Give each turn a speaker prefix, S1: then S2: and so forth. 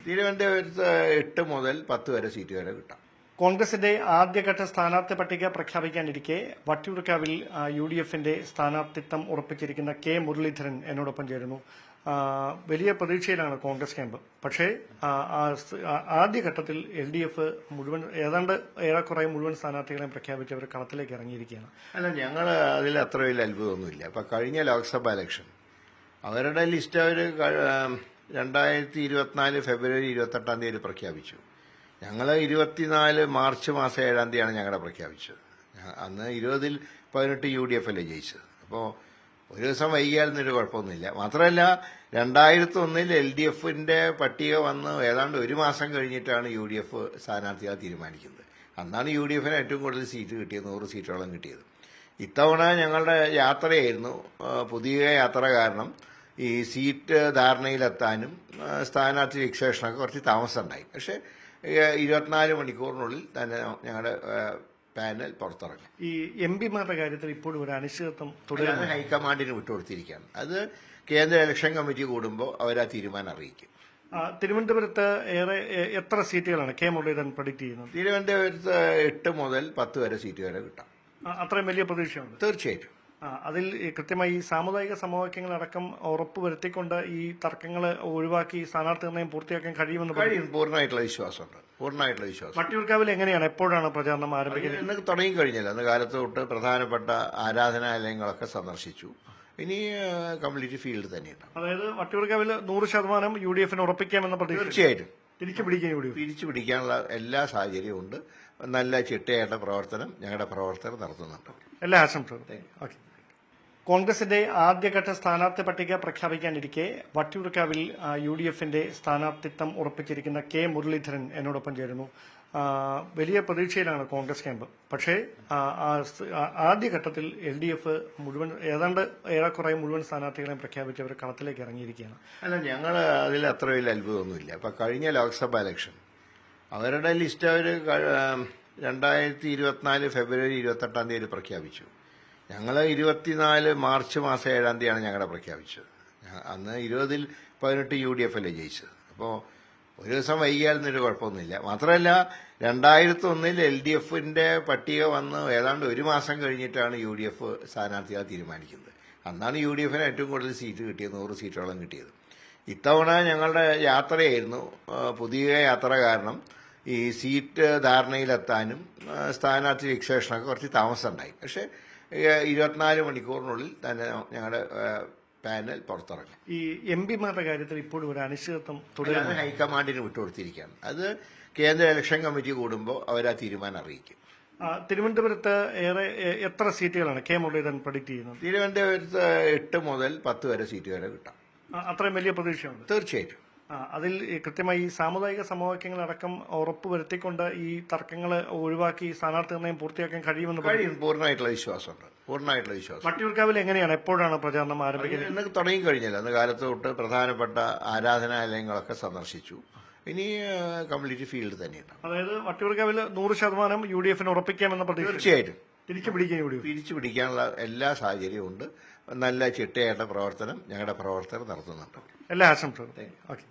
S1: തിരുവനന്തപുരത്ത് 8 മുതൽ 10 വരെ സീറ്റ് വരെ കിട്ടാം.
S2: കോൺഗ്രസിന്റെ ആദ്യഘട്ട സ്ഥാനാർത്ഥി പട്ടിക പ്രഖ്യാപിക്കാനിരിക്കെ വട്ടിയൂർക്കാവിൽ യുഡിഎഫിന്റെ സ്ഥാനാർത്ഥിത്വം ഉറപ്പിച്ചിരിക്കുന്ന കെ മുരളീധരൻ എന്നോടൊപ്പം ചേരുന്നു. വലിയ പ്രതീക്ഷയിലാണ് കോൺഗ്രസ് ക്യാമ്പ്. പക്ഷേ ആദ്യഘട്ടത്തിൽ LDF മുഴുവൻ ഏറെക്കുറെ മുഴുവൻ സ്ഥാനാർത്ഥികളെയും പ്രഖ്യാപിച്ച് അവർ കളത്തിലേക്ക് ഇറങ്ങിയിരിക്കുകയാണ്.
S1: അല്ല, ഞങ്ങൾ അതിൽ അത്ര വലിയ അത്ഭുതമൊന്നുമില്ല. അപ്പൊ കഴിഞ്ഞ ലോക്സഭാ ഇലക്ഷൻ അവരുടെ ലിസ്റ്റ് അവർ 2024 ഫെബ്രുവരി 28 പ്രഖ്യാപിച്ചു. ഞങ്ങൾ 24 മാർച്ച് മാസം 7 ഞങ്ങളുടെ പ്രഖ്യാപിച്ചത്. അന്ന് 20-ൽ 18 UDF അല്ലേ ജയിച്ചത്. അപ്പോൾ ഒരു ദിവസം വൈകിയാലൊന്നൊരു കുഴപ്പമൊന്നുമില്ല. മാത്രമല്ല 2001 LDFന്റെ പട്ടിക വന്ന് ഏതാണ്ട് ഒരു മാസം കഴിഞ്ഞിട്ടാണ് UDF സ്ഥാനാർത്ഥികളെ തീരുമാനിക്കുന്നത്. അന്നാണ് UDFന് ഏറ്റവും കൂടുതൽ സീറ്റ് കിട്ടിയത്, 100 സീറ്റോളം കിട്ടിയത്. ഇത്തവണ ഞങ്ങളുടെ യാത്രയായിരുന്നു പുതിയ യാത്ര കാരണം ഈ സീറ്റ് ധാരണയിലെത്താനും സ്ഥാനാർത്ഥി രജിസ്ട്രേഷനൊക്കെ കുറച്ച് താമസമുണ്ടായി. പക്ഷേ 24 മണിക്കൂറിനുള്ളിൽ തന്നെ ഞങ്ങളുടെ പാനൽ പുറത്തിറങ്ങും.
S2: ഈ MP മാരുടെ കാര്യത്തിൽ ഇപ്പോഴും ഒരു അനിശ്ചിതത്വം തുടരുന്നത്
S1: ഹൈക്കമാൻഡിന് വിട്ടുകൊടുത്തിരിക്കുകയാണ്. അത് കേന്ദ്ര ഇലക്ഷൻ കമ്മിറ്റി കൂടുമ്പോൾ അവർ ആ തീരുമാനം അറിയിക്കും.
S2: തിരുവനന്തപുരത്ത് എത്ര സീറ്റുകളാണ് കെ മുരളീധരൻ പ്രഡിക്ട് ചെയ്യുന്നത്?
S1: തിരുവനന്തപുരത്ത് 8 മുതൽ 10 വരെ സീറ്റ് വരെ കിട്ടാം.
S2: അത്രയും വലിയ പ്രതീക്ഷയുണ്ട്?
S1: തീർച്ചയായിട്ടും.
S2: അതിൽ കൃത്യമായി ഈ സാമുദായിക സമവാക്യങ്ങളടക്കം ഉറപ്പുവരുത്തിക്കൊണ്ട് ഈ തർക്കങ്ങൾ ഒഴിവാക്കി സ്ഥാനാർത്ഥി നിർണ്ണയം പൂർത്തിയാക്കാൻ കഴിയുമെന്ന്
S1: പൂർണ്ണമായിട്ടുള്ള വിശ്വാസമുണ്ട്.
S2: വട്ടിയൂർക്കാവിൽ എങ്ങനെയാണ്, എപ്പോഴാണ് പ്രചാരണം ആരംഭിക്കുന്നത്?
S1: ഇന്ന് തുടങ്ങി കഴിഞ്ഞില്ല. അന്ന് കാലത്ത് തൊട്ട് പ്രധാനപ്പെട്ട ആരാധനാലയങ്ങളൊക്കെ സന്ദർശിച്ചു. ഇനി കംപ്ലീറ്റ് ഫീൽഡ് തന്നെയാണ്.
S2: അതായത് വട്ടിയൂർക്കാവിൽ 100% UDFന് ഉറപ്പിക്കാമെന്ന പ്രതീക്ഷ?
S1: തീർച്ചയായിട്ടും.
S2: തിരിച്ചു
S1: പിടിക്കാനുള്ള എല്ലാ സാഹചര്യവും ഉണ്ട്. നല്ല ചിട്ടയായിട്ട് പ്രവർത്തനം ഞങ്ങളുടെ പ്രവർത്തകർ നടത്തുന്നുണ്ട്.
S2: എല്ലാ ആശംസകളും. ഓക്കെ. കോൺഗ്രസിന്റെ ആദ്യഘട്ട സ്ഥാനാർത്ഥി പട്ടിക പ്രഖ്യാപിക്കാനിരിക്കെ വട്ടിയൂർക്കാവിൽ UDFന്റെ സ്ഥാനാർത്ഥിത്വം ഉറപ്പിച്ചിരിക്കുന്ന കെ മുരളീധരൻ എന്നോടൊപ്പം ചേരുന്നു. വലിയ പ്രതീക്ഷയിലാണ് കോൺഗ്രസ് ക്യാമ്പ്. പക്ഷേ ആദ്യഘട്ടത്തിൽ LDF മുഴുവൻ ഏറെക്കുറെ മുഴുവൻ സ്ഥാനാർത്ഥികളെയും പ്രഖ്യാപിച്ച് അവർ കളത്തിലേക്ക് ഇറങ്ങിയിരിക്കുകയാണ്.
S1: അല്ല, ഞങ്ങൾ അതിൽ അത്ര വലിയ അത്ഭുതമൊന്നുമില്ല. അപ്പൊ കഴിഞ്ഞ ലോക്സഭാ ഇലക്ഷൻ അവരുടെ ലിസ്റ്റ് അവർ 2024 ഫെബ്രുവരി 28 പ്രഖ്യാപിച്ചു. ഞങ്ങൾ 24 മാർച്ച് മാസം 7 ഞങ്ങളുടെ പ്രഖ്യാപിച്ചത്. അന്ന് 20-ൽ 18 UDF അല്ലേ ജയിച്ചത്. അപ്പോൾ ഒരു ദിവസം വൈകിയാലൊന്നൊരു കുഴപ്പമൊന്നുമില്ല. മാത്രമല്ല 2001 LDFന്റെ പട്ടിക വന്ന് ഏതാണ്ട് ഒരു മാസം കഴിഞ്ഞിട്ടാണ് UDF സ്ഥാനാർത്ഥികളെ തീരുമാനിക്കുന്നത്. അന്നാണ് UDFന് ഏറ്റവും കൂടുതൽ സീറ്റ് കിട്ടിയത്, 100 സീറ്റോളം കിട്ടിയത്. ഇത്തവണ ഞങ്ങളുടെ യാത്രയായിരുന്നു പുതിയ യാത്ര കാരണം ഈ സീറ്റ് ധാരണയിലെത്താനും സ്ഥാനാർത്ഥി രജിസ്ട്രേഷനൊക്കെ കുറച്ച് താമസമുണ്ടായി. പക്ഷേ 24 മണിക്കൂറിനുള്ളിൽ തന്നെ ഞങ്ങളുടെ പാനൽ പുറത്തിറങ്ങും.
S2: ഈ MP മാരുടെ കാര്യത്തിൽ ഇപ്പോഴും ഒരു അനിശ്ചിതത്വം തുടരുന്നത്
S1: ഹൈക്കമാൻഡിന് വിട്ടുകൊടുത്തിരിക്കുകയാണ്. അത് കേന്ദ്ര ഇലക്ഷൻ കമ്മിറ്റി കൂടുമ്പോൾ അവർ ആ തീരുമാനം അറിയിക്കും.
S2: തിരുവനന്തപുരത്ത് എത്ര സീറ്റുകളാണ് കെ മുരളീധരൻ പ്രഡിക്ട് ചെയ്യുന്നത്?
S1: തിരുവനന്തപുരത്ത് 8 മുതൽ 10 വരെ സീറ്റ് വരെ കിട്ടാം.
S2: അത്രയും വലിയ പ്രതീക്ഷയുണ്ട്?
S1: തീർച്ചയായിട്ടും.
S2: അതിൽ കൃത്യമായി ഈ സാമുദായിക സമവാക്യങ്ങളടക്കം ഉറപ്പുവരുത്തിക്കൊണ്ട് ഈ തർക്കങ്ങൾ ഒഴിവാക്കി സ്ഥാനാർത്ഥി നിർണ്ണയം പൂർത്തിയാക്കാൻ കഴിയുമെന്ന്
S1: പൂർണ്ണമായിട്ടുള്ള വിശ്വാസമുണ്ട്.
S2: വട്ടിയൂർക്കാവിൽ എങ്ങനെയാണ്, എപ്പോഴാണ് പ്രചാരണം ആരംഭിക്കുന്നത്?
S1: ഇന്ന് തുടങ്ങി കഴിഞ്ഞില്ല. അന്ന് കാലത്ത് തൊട്ട് പ്രധാനപ്പെട്ട ആരാധനാലയങ്ങളൊക്കെ സന്ദർശിച്ചു. ഇനി കംപ്ലീറ്റ് ഫീൽഡ് തന്നെയാണ്.
S2: അതായത് വട്ടിയൂർക്കാവിൽ 100% UDFന് ഉറപ്പിക്കാമെന്ന പ്രതീക്ഷ?
S1: തീർച്ചയായിട്ടും.
S2: തിരിച്ചു
S1: പിടിക്കാനുള്ള എല്ലാ സാഹചര്യവും ഉണ്ട്. നല്ല ചിട്ടയായിട്ട് പ്രവർത്തനം ഞങ്ങളുടെ പ്രവർത്തകർ നടത്തുന്നുണ്ട്.
S2: എല്ലാ ആശംസകളും. ഓക്കെ.